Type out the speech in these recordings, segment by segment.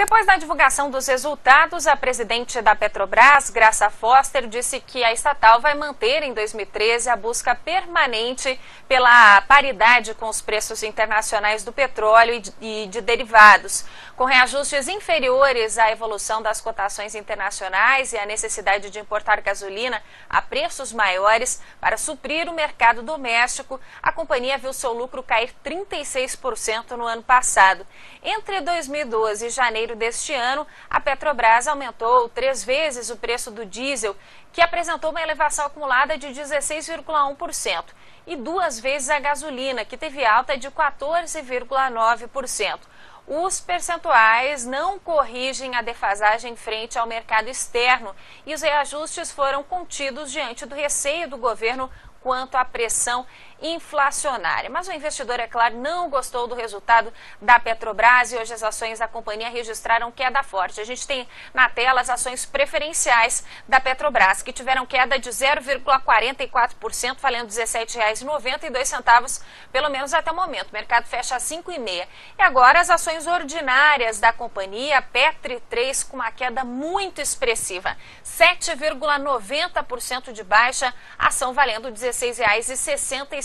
Depois da divulgação dos resultados, a presidente da Petrobras, Graça Foster, disse que a estatal vai manter em 2013 a busca permanente pela paridade com os preços internacionais do petróleo e de derivados, com reajustes inferiores à evolução das cotações internacionais e a necessidade de importar gasolina a preços maiores para suprir o mercado doméstico. A companhia viu seu lucro cair 36% no ano passado. Entre 2012 e janeiro deste ano, a Petrobras aumentou 3 vezes o preço do diesel, que apresentou uma elevação acumulada de 16,1%, e 2 vezes a gasolina, que teve alta de 14,9%. Os percentuais não corrigem a defasagem frente ao mercado externo e os reajustes foram contidos diante do receio do governo quanto à pressão inflacionária. Mas o investidor, é claro, não gostou do resultado da Petrobras e hoje as ações da companhia registraram queda forte. A gente tem na tela as ações preferenciais da Petrobras, que tiveram queda de 0,44%, valendo R$ 17,92, pelo menos até o momento. O mercado fecha a 5,5. E agora as ações ordinárias da companhia, Petri 3, com uma queda muito expressiva, 7,90% de baixa, ação valendo R$ 16,67.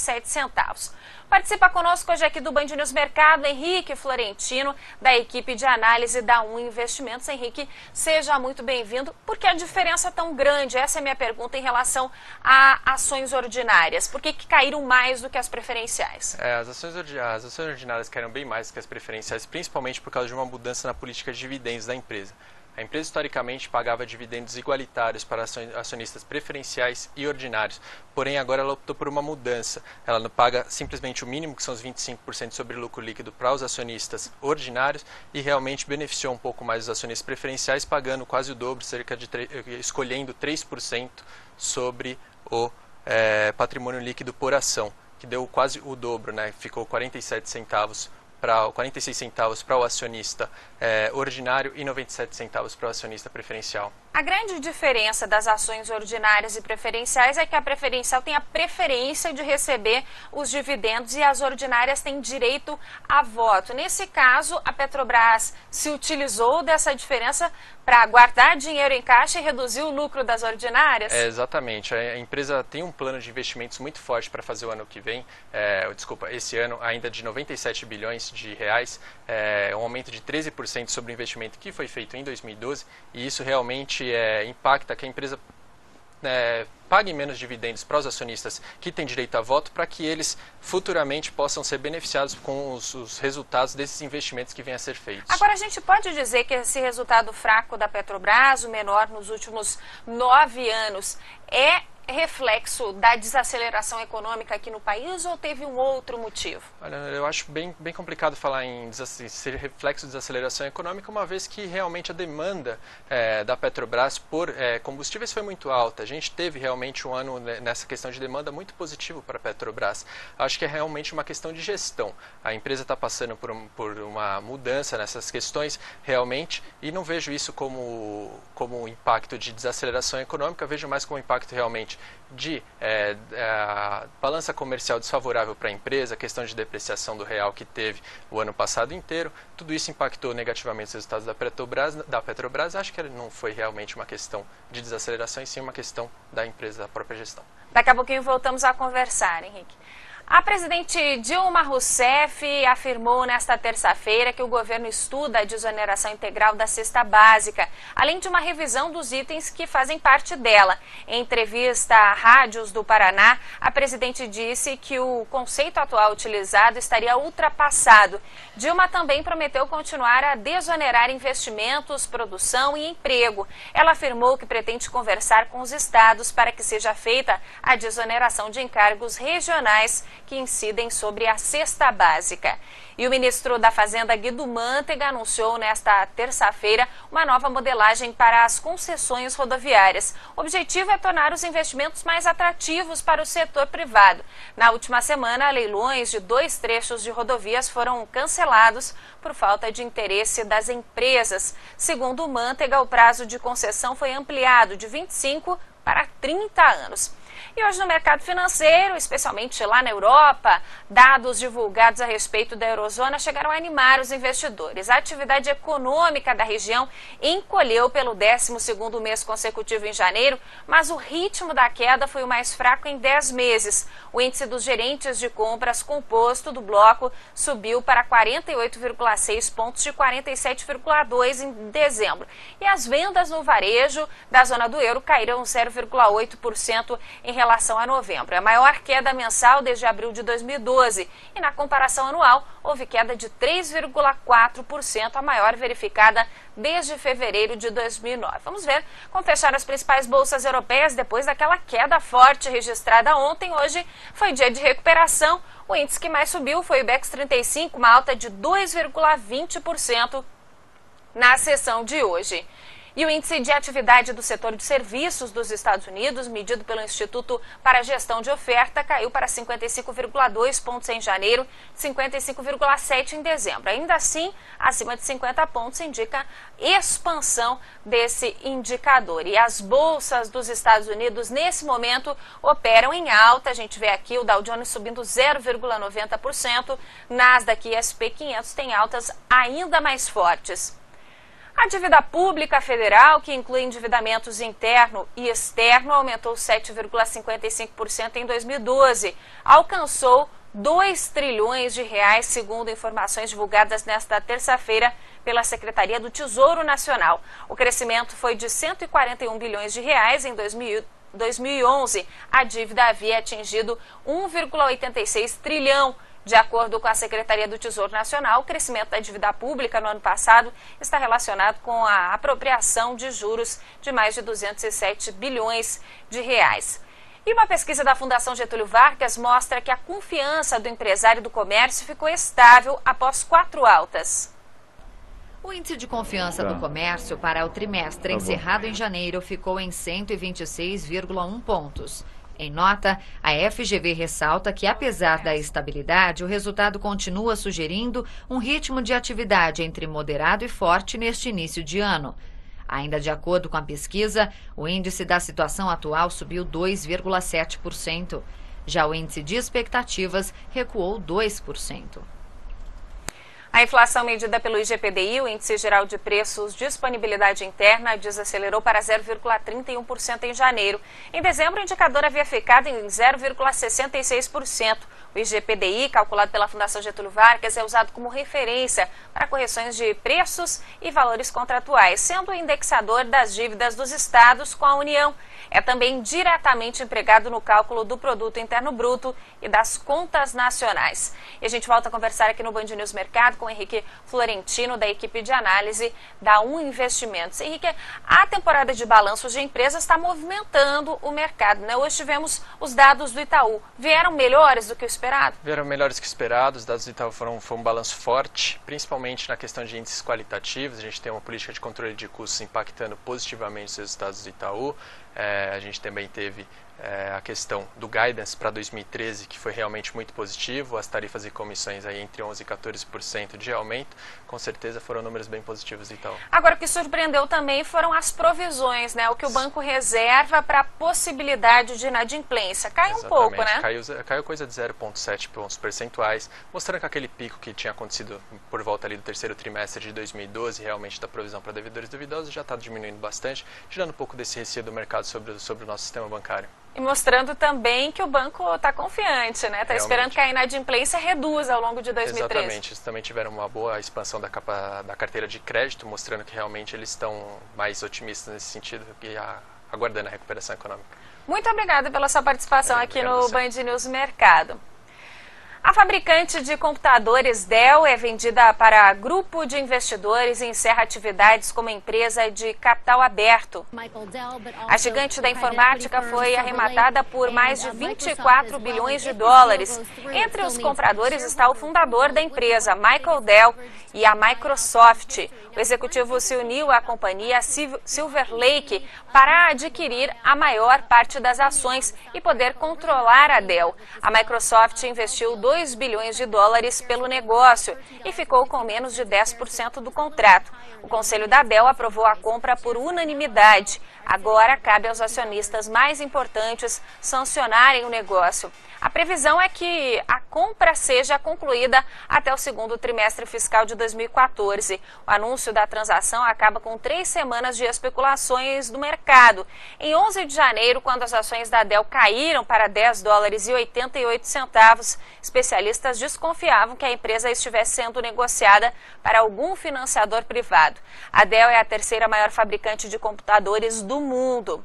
Participa conosco hoje aqui do Band News Mercado, Henrique Florentino, da equipe de análise da Um Investimentos. Henrique, seja muito bem-vindo. Por que a diferença é tão grande? Essa é a minha pergunta em relação a ações ordinárias. Por que caíram mais do que as preferenciais? As ações ordinárias caíram bem mais do que as preferenciais, principalmente por causa de uma mudança na política de dividendos da empresa. A empresa historicamente pagava dividendos igualitários para acionistas preferenciais e ordinários, porém agora ela optou por uma mudança. Ela não paga simplesmente o mínimo, que são os 25% sobre lucro líquido para os acionistas ordinários, e realmente beneficiou um pouco mais os acionistas preferenciais, pagando quase o dobro, escolhendo 3% sobre o patrimônio líquido por ação, que deu quase o dobro, né? Ficou 46 centavos para o acionista ordinário e 97 centavos para o acionista preferencial. A grande diferença das ações ordinárias e preferenciais é que a preferencial tem a preferência de receber os dividendos e as ordinárias têm direito a voto. Nesse caso, a Petrobras se utilizou dessa diferença para guardar dinheiro em caixa e reduzir o lucro das ordinárias? Exatamente. A empresa tem um plano de investimentos muito forte para fazer o ano que vem, esse ano ainda de 97 bilhões de reais, um aumento de 13% sobre o investimento que foi feito em 2012, e isso realmente impacta que a empresa pague menos dividendos para os acionistas que têm direito a voto, para que eles futuramente possam ser beneficiados com os resultados desses investimentos que vêm a ser feitos. Agora, a gente pode dizer que esse resultado fraco da Petrobras, o menor nos últimos 9 anos, é reflexo da desaceleração econômica aqui no país ou teve um outro motivo? Olha, eu acho bem complicado falar em ser reflexo de desaceleração econômica, uma vez que realmente a demanda da Petrobras por combustíveis foi muito alta. A gente teve realmente um ano nessa questão de demanda muito positivo para a Petrobras. Acho que é realmente uma questão de gestão. A empresa está passando por uma mudança nessas questões realmente, e não vejo isso como um impacto de desaceleração econômica, vejo mais como um impacto realmente de balança comercial desfavorável para a empresa, a questão de depreciação do real que teve o ano passado inteiro. Tudo isso impactou negativamente os resultados da Petrobras. Acho que não foi realmente uma questão de desaceleração, e sim uma questão da empresa, da própria gestão. Daqui a pouquinho voltamos a conversar, Henrique. A presidente Dilma Rousseff afirmou nesta terça-feira que o governo estuda a desoneração integral da cesta básica, além de uma revisão dos itens que fazem parte dela. Em entrevista à Rádios do Paraná, a presidente disse que o conceito atual utilizado estaria ultrapassado. Dilma também prometeu continuar a desonerar investimentos, produção e emprego. Ela afirmou que pretende conversar com os estados para que seja feita a desoneração de encargos regionais que incidem sobre a cesta básica. E o ministro da Fazenda, Guido Mantega, anunciou nesta terça-feira uma nova modelagem para as concessões rodoviárias. O objetivo é tornar os investimentos mais atrativos para o setor privado. Na última semana, leilões de 2 trechos de rodovias foram cancelados por falta de interesse das empresas. Segundo o Mantega, o prazo de concessão foi ampliado de 25 para 30 anos. E hoje no mercado financeiro, especialmente lá na Europa, dados divulgados a respeito da eurozona chegaram a animar os investidores. A atividade econômica da região encolheu pelo 12º mês consecutivo em janeiro, mas o ritmo da queda foi o mais fraco em 10 meses. O índice dos gerentes de compras composto do bloco subiu para 48,6 pontos de 47,2 em dezembro. E as vendas no varejo da zona do euro caíram 0,8% em relação a novembro. A maior queda mensal desde abril de 2012. E na comparação anual, houve queda de 3,4%, a maior verificada desde fevereiro de 2009. Vamos ver como fecharam as principais bolsas europeias depois daquela queda forte registrada ontem. Hoje foi dia de recuperação. O índice que mais subiu foi o IBEX 35, uma alta de 2,20% na sessão de hoje. E o índice de atividade do setor de serviços dos Estados Unidos, medido pelo Instituto para a Gestão de Oferta, caiu para 55,2 pontos em janeiro, 55,7 em dezembro. Ainda assim, acima de 50 pontos indica expansão desse indicador. E as bolsas dos Estados Unidos, nesse momento, operam em alta. A gente vê aqui o Dow Jones subindo 0,90%, Nasdaq e S&P 500 têm altas ainda mais fortes. A dívida pública federal, que inclui endividamentos interno e externo, aumentou 7,55% em 2012. Alcançou 2 trilhões de reais, segundo informações divulgadas nesta terça-feira pela Secretaria do Tesouro Nacional. O crescimento foi de 141 bilhões de reais em 2011. A dívida havia atingido 1,86 trilhão. De acordo com a Secretaria do Tesouro Nacional, o crescimento da dívida pública no ano passado está relacionado com a apropriação de juros de mais de 207 bilhões de reais. E uma pesquisa da Fundação Getúlio Vargas mostra que a confiança do empresário do comércio ficou estável após 4 altas. O índice de confiança do comércio para o trimestre encerrado em janeiro ficou em 126,1 pontos. Em nota, a FGV ressalta que, apesar da estabilidade, o resultado continua sugerindo um ritmo de atividade entre moderado e forte neste início de ano. Ainda de acordo com a pesquisa, o índice da situação atual subiu 2,7%. Já o índice de expectativas recuou 2%. A inflação medida pelo IGPDI, o Índice Geral de Preços Disponibilidade Interna, desacelerou para 0,31% em janeiro. Em dezembro, o indicador havia ficado em 0,66%. O IGPDI, calculado pela Fundação Getúlio Vargas, é usado como referência para correções de preços e valores contratuais, sendo o indexador das dívidas dos estados com a União. É também diretamente empregado no cálculo do Produto Interno Bruto e das contas nacionais. E a gente volta a conversar aqui no Band News Mercado com o Henrique Florentino, da equipe de análise da Investimentos. Henrique, a temporada de balanços de empresas está movimentando o mercado, né? Hoje tivemos os dados do Itaú. Vieram melhores do que o esperado? Vieram melhores que o esperado. Os dados do Itaú foi um balanço forte, principalmente na questão de índices qualitativos. A gente tem uma política de controle de custos impactando positivamente os resultados do Itaú. A gente também teve a questão do guidance para 2013, que foi realmente muito positivo, as tarifas e comissões aí entre 11% e 14% de aumento, com certeza foram números bem positivos do Itaú. Agora, o que surpreendeu também foram as provisões, né? O que o banco reserva para a possibilidade de inadimplência. Caiu um pouco, né? Caiu coisa de 0,7 pontos percentuais, mostrando que aquele pico que tinha acontecido por volta ali do terceiro trimestre de 2012, realmente da provisão para devedores duvidosos, já está diminuindo bastante, tirando um pouco desse receio do mercado sobre o nosso sistema bancário. E mostrando também que o banco está confiante, né? Está esperando que a inadimplência reduza ao longo de 2013. Exatamente. Eles também tiveram uma boa expansão da carteira de crédito, mostrando que realmente eles estão mais otimistas nesse sentido e aguardando a recuperação econômica. Muito obrigada pela sua participação aqui no Band News Mercado. A fabricante de computadores Dell é vendida para grupo de investidores e encerra atividades como empresa de capital aberto. A gigante da informática foi arrematada por mais de 24 bilhões de dólares. Entre os compradores está o fundador da empresa, Michael Dell, e a Microsoft. O executivo se uniu à companhia Silver Lake para adquirir a maior parte das ações e poder controlar a Dell. A Microsoft investiu 2 bilhões de dólares pelo negócio e ficou com menos de 10% do contrato. O Conselho da Dell aprovou a compra por unanimidade. Agora cabe aos acionistas mais importantes sancionarem o negócio. A previsão é que a compra seja concluída até o segundo trimestre fiscal de 2014. O anúncio da transação acaba com 3 semanas de especulações do mercado. Em 11 de janeiro, quando as ações da Dell caíram para 10 dólares e 88 centavos, especialistas desconfiavam que a empresa estivesse sendo negociada para algum financiador privado. A Dell é a terceira maior fabricante de computadores do mundo.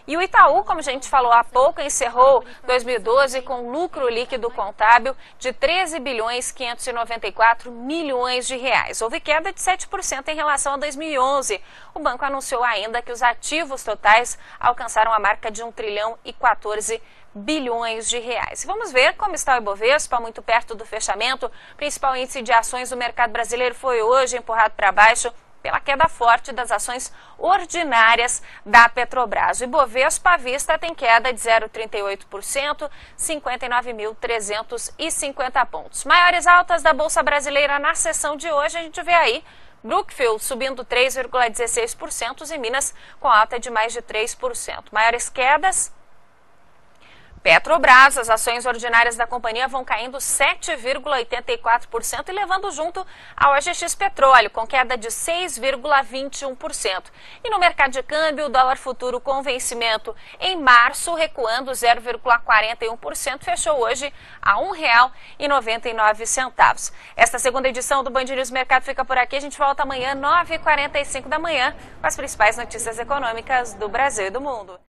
E o Itaú, como a gente falou há pouco, encerrou 2012 com lucro líquido contábil de 13 bilhões 594 milhões de reais. Houve queda de 7% em relação a 2011. O banco anunciou ainda que os ativos totais alcançaram a marca de 1 trilhão e 14 bilhões de reais. Vamos ver como está o Ibovespa, muito perto do fechamento. O principal índice de ações do mercado brasileiro foi hoje empurrado para baixo pela queda forte das ações ordinárias da Petrobras. O Ibovespa à vista tem queda de 0,38%, 59.350 pontos. Maiores altas da Bolsa Brasileira na sessão de hoje, a gente vê aí Brookfield subindo 3,16% e Minas com alta de mais de 3%. Maiores quedas: Petrobras, as ações ordinárias da companhia vão caindo 7,84% e levando junto a OGX Petróleo, com queda de 6,21%. E no mercado de câmbio, o dólar futuro com vencimento em março, recuando 0,41%, fechou hoje a R$ 1,99. Esta segunda edição do Band News Mercado fica por aqui. A gente volta amanhã, 9h45 da manhã, com as principais notícias econômicas do Brasil e do mundo.